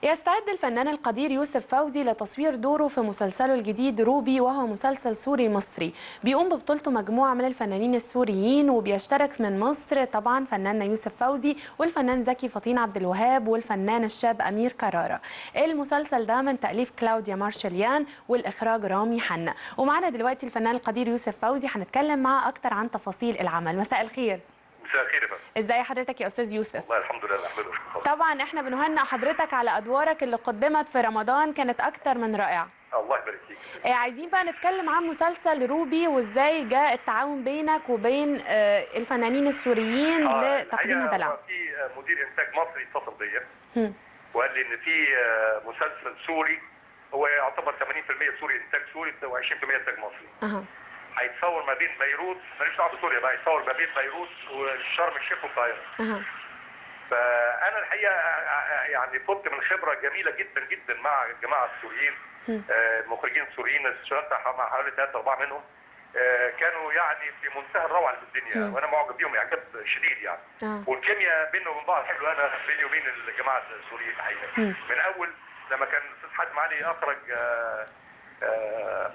يستعد الفنان القدير يوسف فوزي لتصوير دوره في مسلسله الجديد روبي، وهو مسلسل سوري مصري بيقوم ببطولته مجموعة من الفنانين السوريين، وبيشترك من مصر طبعا فناننا يوسف فوزي والفنان زكي فطين عبد الوهاب والفنان الشاب أمير كرارة. المسلسل ده من تأليف كلاوديا مارشليان والإخراج رامي حنا. ومعنا دلوقتي الفنان القدير يوسف فوزي، هنتكلم معاه أكتر عن تفاصيل العمل. مساء الخير. مساء الخير يا فندم. ازاي حضرتك يا استاذ يوسف؟ والله الحمد لله نحمده ونشكره. طبعا احنا بنهنئ حضرتك على ادوارك اللي قدمت في رمضان، كانت اكتر من رائعه. الله يبارك فيك. عايزين بقى نتكلم عن مسلسل روبي وازاي جاء التعاون بينك وبين الفنانين السوريين لتقديم هذا العمل. في مدير انتاج مصري اتصل بيا وقال لي ان في مسلسل سوري، هو يعتبر 80% سوري انتاج سوري و20% انتاج مصري. هيتصور ما بين بيروت، ماليش دعوه بسوريا بقى، هيتصور ما بين بيروت وشرم الشيخ والقاهره. فانا الحقيقه يعني فزت من خبره جميله جدا جدا مع الجماعه السوريين، المخرجين السوريين، اشتغلت مع حوالي 3-4 منهم، كانوا يعني في منتهى الروعه اللي في الدنيا، وانا معجب بيهم اعجاب شديد يعني. والكيمياء بينهم وبين بعض حلوه، انا بيني وبين الجماعه السوريين الحقيقه. من اول لما كان الاستاذ حاتم علي اخرج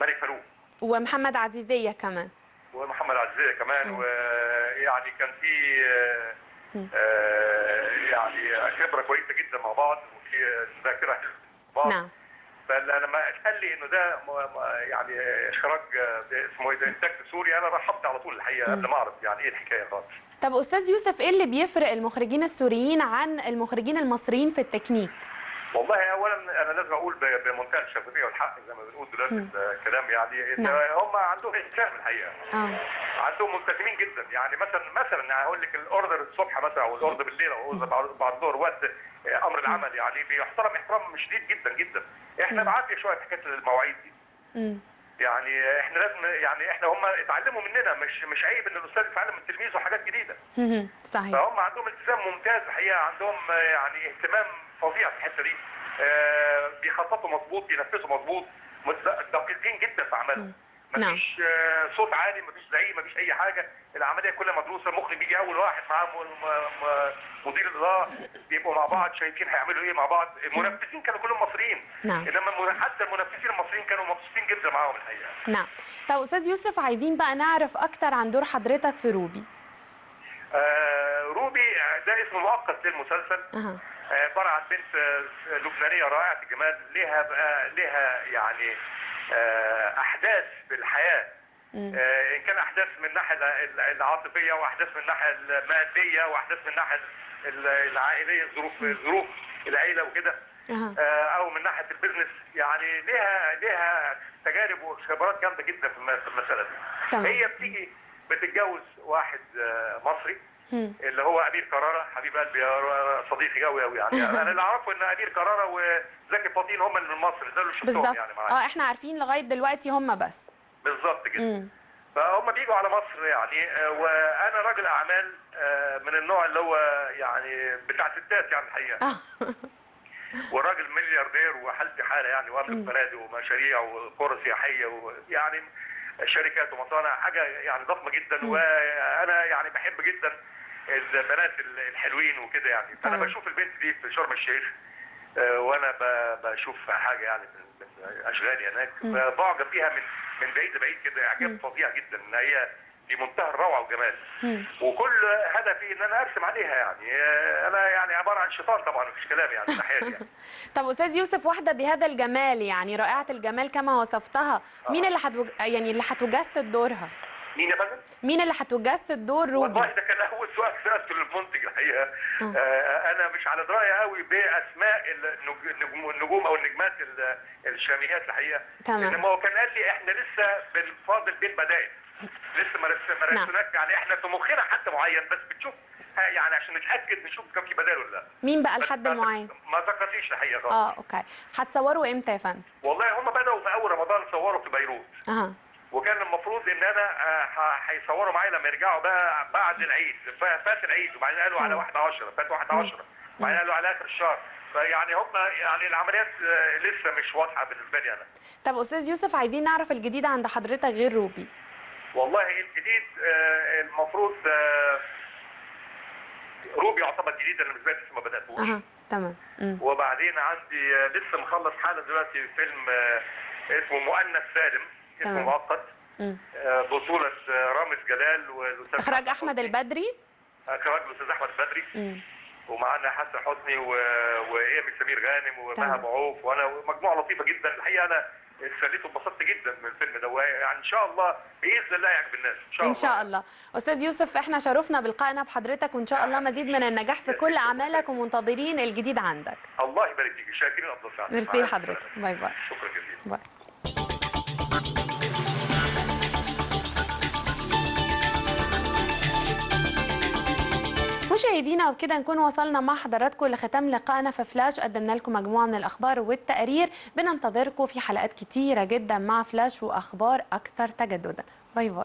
ملك فاروق ومحمد عزيزيه كمان، ويعني كان في يعني خبره كويسه جدا مع بعض، وفي ذاكره حلوه مع بعض. نعم. فلما قال لي انه ده يعني اخراج اسمه ايه ده انتاج سوري، انا رحبت على طول الحقيقه قبل ما اعرف يعني ايه الحكايه خالص. طب استاذ يوسف، ايه اللي بيفرق المخرجين السوريين عن المخرجين المصريين في التكنيك؟ والله اولا انا لازم اقول بمنتهى الشفافيه والحق زي ما بنقول دلوقتي الكلام، يعني ان هم عندهم التزام الحقيقه. عندهم ملتزمين جدا، يعني مثلا هقول لك الاوردر الصبح مثلا او الاوردر بالليل او بعد الظهر وقت امر العمل، يعني بيحترم احترام شديد جدا جدا. احنا بعافيه شويه في حكايه المواعيد دي. يعني احنا لازم، يعني احنا هم اتعلموا مننا، مش عيب ان الاستاذ يتعلم من تلميذه حاجات جديده. صحيح. فهم عندهم التزام ممتاز الحقيقه، عندهم يعني اهتمام فظيع في الحته دي. بيخططوا مظبوط، بينفذوا مظبوط، دقيقين جدا في عملهم. مفيش صوت عالي، مفيش زعيق، مفيش اي حاجه، العمليه كلها مدروسه. المخرج بيجي اول واحد معاه مدير الاضاءه، بيبقوا مع بعض شايفين هيعملوا ايه مع بعض. المنفذين كانوا كلهم مصريين. انما حتى المنفذين المصريين كانوا مبسوطين جدا معاهم الحقيقه. نعم. طب استاذ يوسف، عايزين بقى نعرف اكتر عن دور حضرتك في روبي. روبي ده اسم مؤقت للمسلسل. عباره عن بنت لبنانيه رائعه الجمال، لها يعني احداث في الحياه، ان كان احداث من الناحيه العاطفيه، واحداث من الناحيه الماديه، واحداث من الناحيه العائليه، ظروف العيله وكده، او من ناحيه البيزنس. يعني لها تجارب وخبرات جامده جدا في المساله دي. هي بتيجي بتتجوز واحد مصري اللي هو امير كرارة، حبيب قلبي صديقي قوي قوي يعني. انا اللي اعرفه ان امير كرارة وزكي فطين هم اللي من مصر، ده اللي شفتهم يعني معايا. احنا عارفين لغايه دلوقتي هم بس. بالظبط كده. فهم بيجوا على مصر يعني، وانا راجل اعمال من النوع اللي هو يعني بتاع ستات يعني الحقيقه. وراجل ملياردير وحالتي حاله يعني، واملك فنادق ومشاريع وقرى سياحيه ويعني شركات ومصانع، حاجه يعني ضخمه جدا. وانا يعني بحب جدا البنات الحلوين وكده يعني. فانا بشوف البنت دي في شرم الشيخ، وانا بشوف حاجه يعني من اشغالي هناك، بعجب بيها من بعيد لبعيد كده، اعجاب فظيع جدا، ان هي في منتهى الروعه والجمال. وكل هدفي ان انا ارسم عليها يعني. انا يعني عباره عن شيطان طبعا، مفيش كلام يعني من ناحيتي يعني. طب استاذ يوسف، واحده بهذا الجمال يعني رائعه الجمال كما وصفتها، مين اللي اللي هتجسد دورها؟ مين يا فندم؟ مين اللي هتجسد دور روبي؟ والله ده كان اول سؤال سالته للمنتج الحقيقه. انا مش على درايه قوي باسماء النجوم او النجمات الشاميات الحقيقه. انما هو كان قال لي احنا لسه بنفاضل بين بدائل، لسه ما رسمناش يعني، احنا في مخنا حد معين، بس بتشوف يعني عشان نتاكد نشوف كان في بدائل ولا لا. مين بقى الحد المعين؟ ما ذكرتيش الحقيقه خالص. اوكي. هتصوروا امتى يا فندم؟ والله هم بداوا في اول رمضان صوروا في بيروت. وكان المفروض ان انا هيصوروا معايا لما يرجعوا بقى بعد العيد، فات العيد، وبعدين قالوا على 11 فات 11، وبعدين قالوا على اخر الشهر. فيعني هم يعني العمليات لسه مش واضحه بالنسبه لي انا. طب استاذ يوسف، عايزين نعرف الجديد عند حضرتك غير روبي. والله الجديد المفروض روبي يعتبر جديد، انا بالنسبه لي لسه ما بداتوش. تمام. وبعدين عندي لسه مخلص حالا دلوقتي فيلم اسمه مؤنث سالم، اسمه مؤقت، بطولة رامز جلال والاستاذ اخراج احمد البدري. اخراج الاستاذ احمد البدري. ومعانا حسن حسني وايمي سمير غانم ومها معوف وانا، مجموعه لطيفه جدا الحقيقه. انا اتسليت واتبسطت جدا من الفيلم ده، يعني ان شاء الله باذن الله يعجب الناس ان شاء الله. ان شاء الله. استاذ يوسف احنا شرفنا بلقائنا بحضرتك، وان شاء الله مزيد من النجاح في كل اعمالك، ومنتظرين الجديد عندك. الله يبارك فيك، شاكرين افضل سعادتك. ميرسي لحضرتك. باي باي. شكرا جزيلا. باي. مشاهدينا وبكده نكون وصلنا مع حضراتكم لختام لقائنا في فلاش. قدمنا لكم مجموعة من الأخبار والتقارير، بننتظركم في حلقات كتيرة جدا مع فلاش وأخبار أكثر تجددا. باي باي.